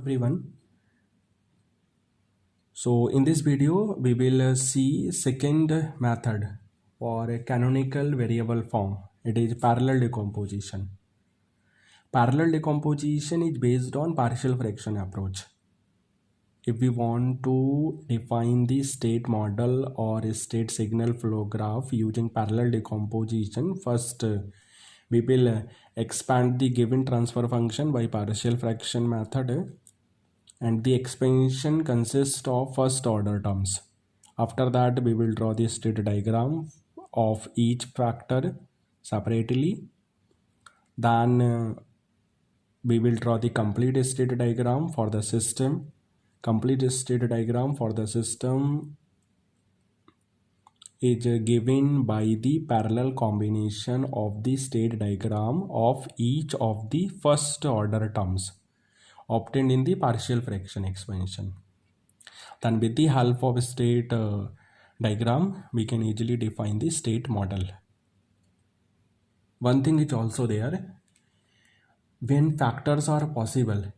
everyone. So in this video we will see second method for a canonical variable form. It is parallel decomposition. Parallel decomposition is based on partial fraction approach. If we want to define the state model or a state signal flow graph using parallel decomposition, first we will expand the given transfer function by partial fraction method, and the expansion consists of first order terms. After that we will draw the state diagram of each factor separately. Then we will draw the complete state diagram for the system. Complete state diagram for the system is given by the parallel combination of the state diagram of each of the first order terms obtained in the partial fraction expansion. Then with the help of state diagram we can easily define the state model. One thing is also there, when factors are possible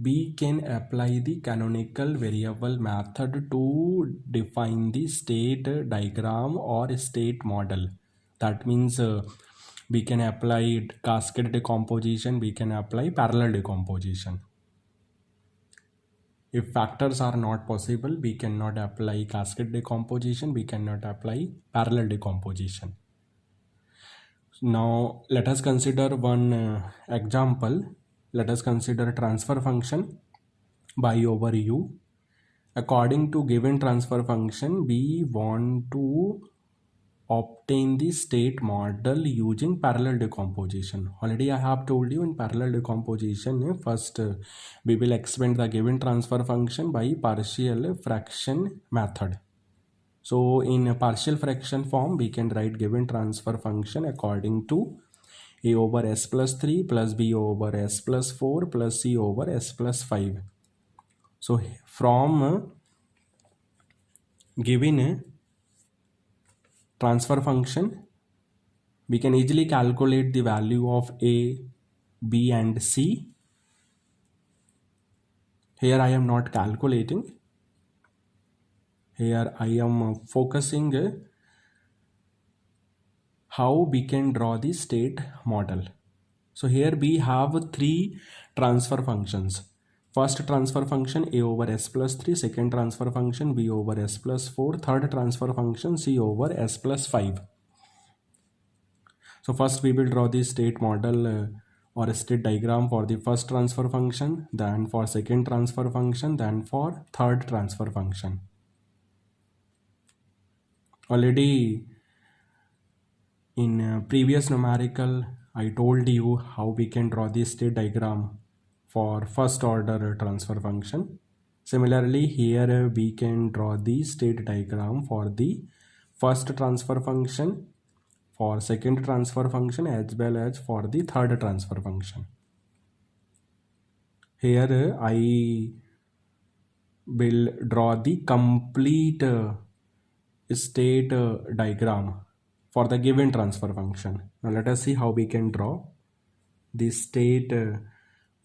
we can apply the canonical variable method to define the state diagram or state model. That means we can apply cascade decomposition, we can apply parallel decomposition. If factors are not possible, we cannot apply cascade decomposition, we cannot apply parallel decomposition. Now let us consider one example. Let us consider transfer function by over u. According to given transfer function, we want to obtain the state model using parallel decomposition. Already I have told you in parallel decomposition, first we will expand the given transfer function by partial fraction method. So in a partial fraction form we can write given transfer function according to a over s plus 3 plus b over s plus 4 plus c over s plus 5. So from given transfer function we can easily calculate the value of a, b and c. Here I am not calculating. Here I am focusing how we can draw the state model. So here we have three transfer functions. First transfer function a over s plus 3, second transfer function b over s plus 4, third transfer function c over s plus 5. So first we will draw the state model or a state diagram for the first transfer function, then for second transfer function, then for third transfer function. Already in previous numerical I told you how we can draw the state diagram for first order transfer function. Similarly here we can draw the state diagram for the first transfer function, for second transfer function, as well as for the third transfer function. Here I will draw the complete state diagram for the given transfer function. Now let us see how we can draw the state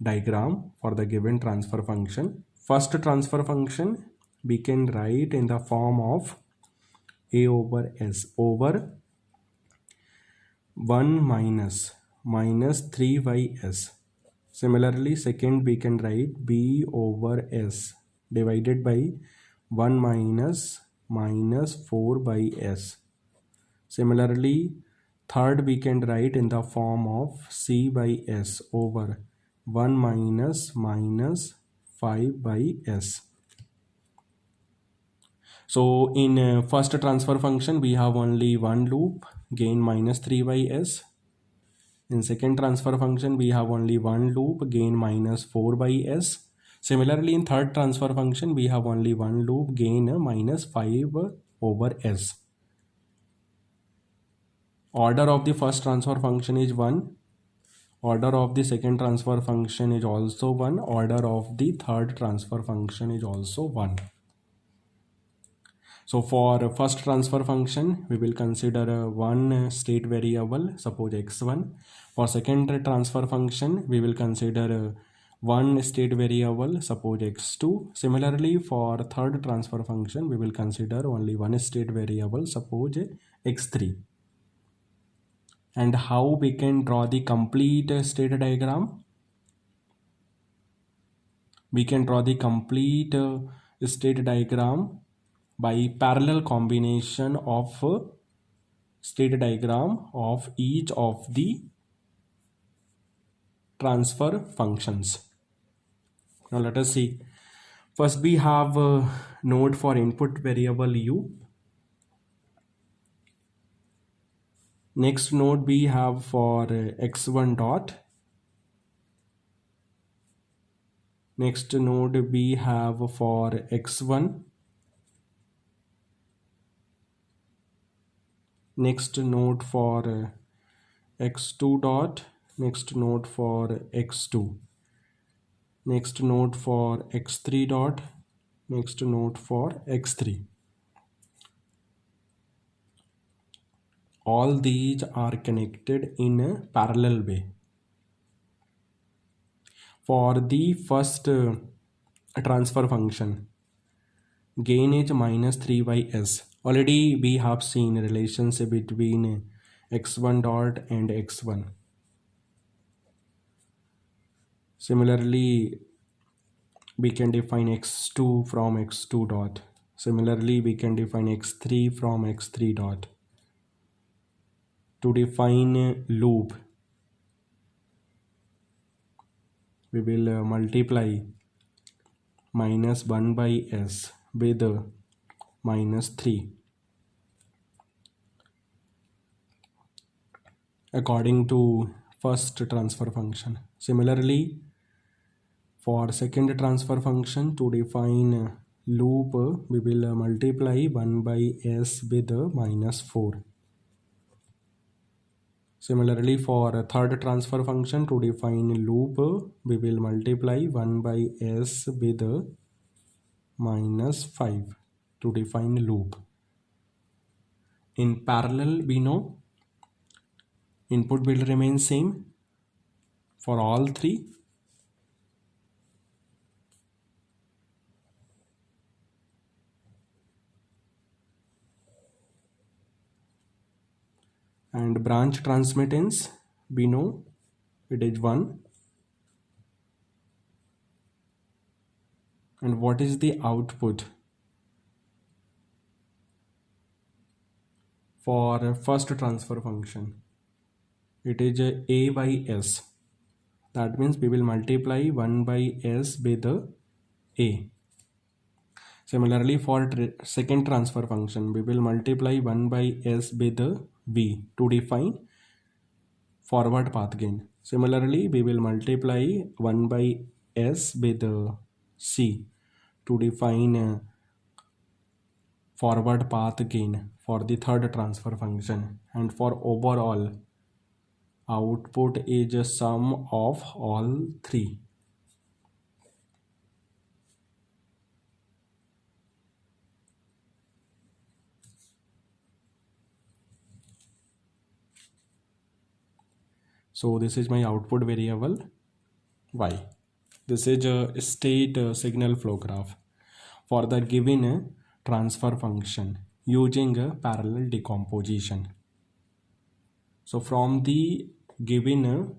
diagram for the given transfer function. First transfer function we can write in the form of a over s over 1 minus 3 by s. Similarly second we can write b over s divided by 1 minus 4 by s. Similarly third we can write in the form of c by s over 1 minus 5 by s. So in first transfer function we have only one loop, gain minus 3 by s. In second transfer function we have only one loop, gain minus 4 by s. Similarly in third transfer function we have only one loop, gain minus 5 over s. Order of the first transfer function is 1. Order of the second transfer function is also 1. Order of the third transfer function is also 1. So for first transfer function we will consider one state variable, suppose x1. For second transfer function we will consider one state variable, suppose x2. Similarly, for third transfer function, we will consider only one state variable, suppose x3. And how we can draw the complete state diagram? We can draw the complete state diagram by parallel combination of state diagram of each of the transfer functions. Now let us see. First we have a node for input variable u. Next node we have for x1 dot. Next node we have for x1. Next node for x2 dot. Next node for x2. Next node for x3 dot. Next node for x3. All these are connected in a parallel way. For the first transfer function, gain is minus 3 by s. Already we have seen relationship between x1 dot and x1. Similarly, we can define x2 from x2 dot. Similarly, we can define x3 from x3 dot. To define a loop, we will multiply minus 1 by s with minus 3 according to first transfer function. Similarly, for second transfer function, to define loop, we will multiply 1 by s with minus 4. Similarly, for third transfer function, to define loop, we will multiply 1 by s with minus 5 to define loop. In parallel, we know input will remain same for all three. And branch transmittance, we know it is 1. And what is the output? For first transfer function, it is a by s. That means we will multiply 1 by s with a. Similarly, for second transfer function, we will multiply 1 by s with b to define forward path gain. Similarly, we will multiply 1 by s with c to define forward path gain for the third transfer function. And for overall, output is a sum of all three. So this is my output variable y. This is a state signal flow graph for the given transfer function using a parallel decomposition. So from the given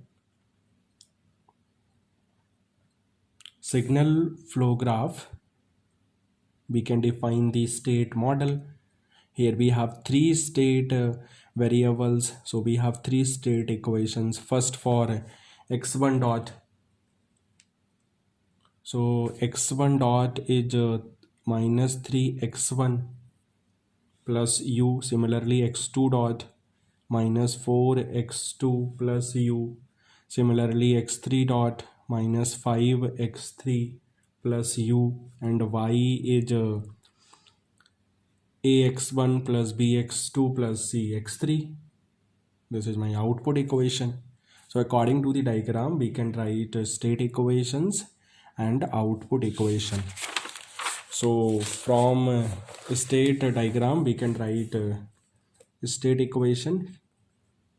signal flow graph, we can define the state model. Here we have three state variables. So we have three state equations. First for x1 dot. So x1 dot is minus 3x1 plus u. Similarly, x2 dot minus 4x2 plus u. Similarly, x3 dot minus 5x3 plus u. And y is ax1 plus bx2 plus cx3. This is my output equation. So according to the diagram, we can write state equations and output equation. So from state diagram, we can write state equation.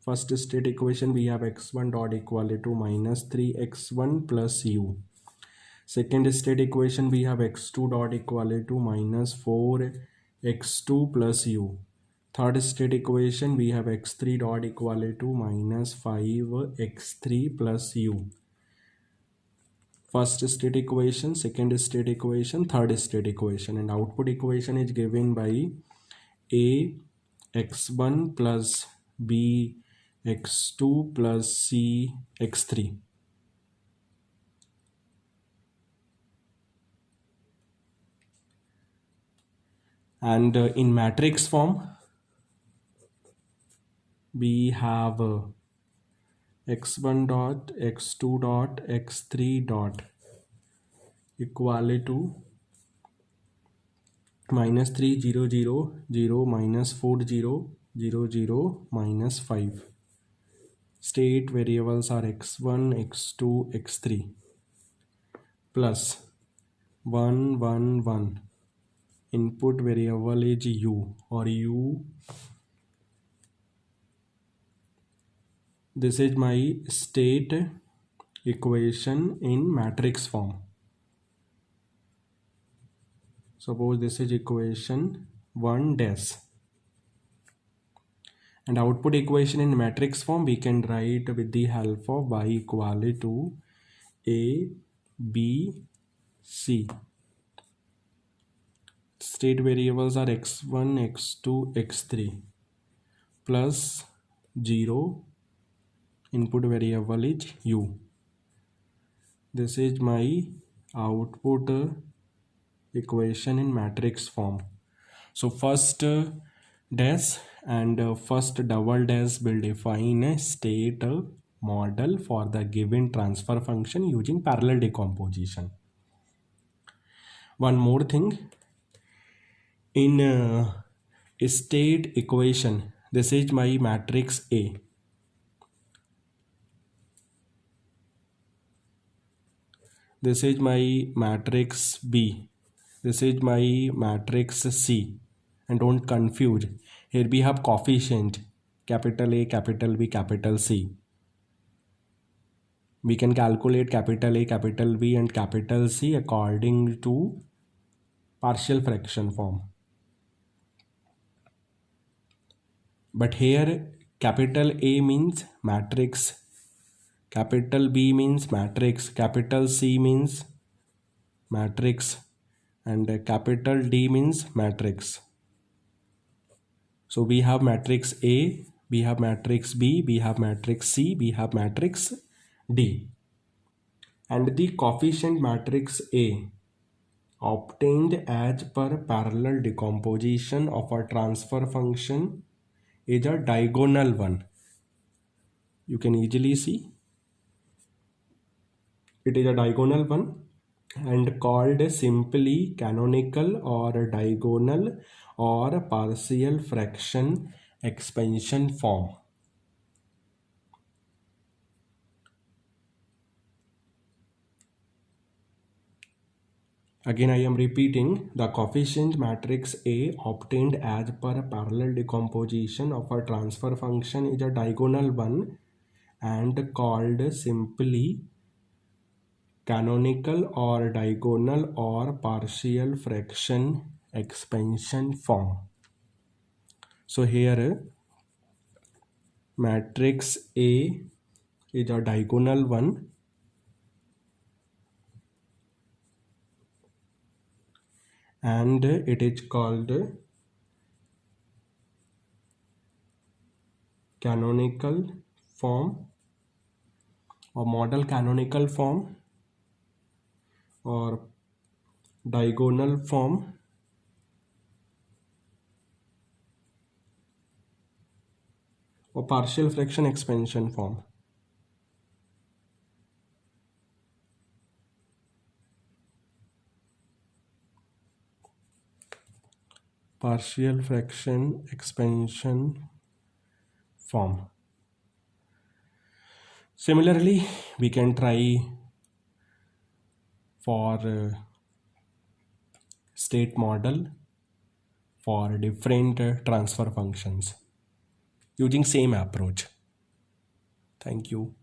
First state equation, we have x1 dot equal to minus 3x1 plus u. Second state equation, we have x2 dot equal to minus 4x2 plus u. Third state equation, we have x3 dot equal to minus 5x3 plus u. First state equation, second state equation, third state equation, and output equation is given by a x1 plus b x2 plus c x3. And in matrix form, we have x1 dot x2 dot x3 dot equal to minus 3 0 0 0 minus 4 0 0 0 minus 5. State variables are x1 x2 x3 plus 1 1 1. Input variable is u or u. This is my state equation in matrix form. Suppose this is equation 1 dash. And output equation in matrix form we can write with the help of y equal to a b c. State variables are x1 x2 x3 plus 0. Input variable is u. This is my output equation in matrix form. So first dash and first double dash will define a state model for the given transfer function using parallel decomposition. One more thing, in a state equation, this is my matrix A. This is my matrix B. This is my matrix C. And don't confuse. Here we have coefficient capital A, capital B, capital C. We can calculate capital A, capital B and capital C according to partial fraction form. But here capital A means matrix, capital B means matrix, capital C means matrix, and capital D means matrix. So we have matrix A, we have matrix B, we have matrix C, we have matrix D. And the coefficient matrix A obtained as per parallel decomposition of a transfer function is a diagonal one. You can easily see it is a diagonal one and called simply canonical or diagonal or partial fraction expansion form. Again, I am repeating, the coefficient matrix A obtained as per parallel decomposition of a transfer function is a diagonal one and called simply canonical or diagonal or partial fraction expansion form. So here matrix A is a diagonal one and it is called canonical form or model canonical form or diagonal form or partial fraction expansion form. Partial fraction expansion form. Similarly, we can try for state model for different transfer functions using same approach. Thank you.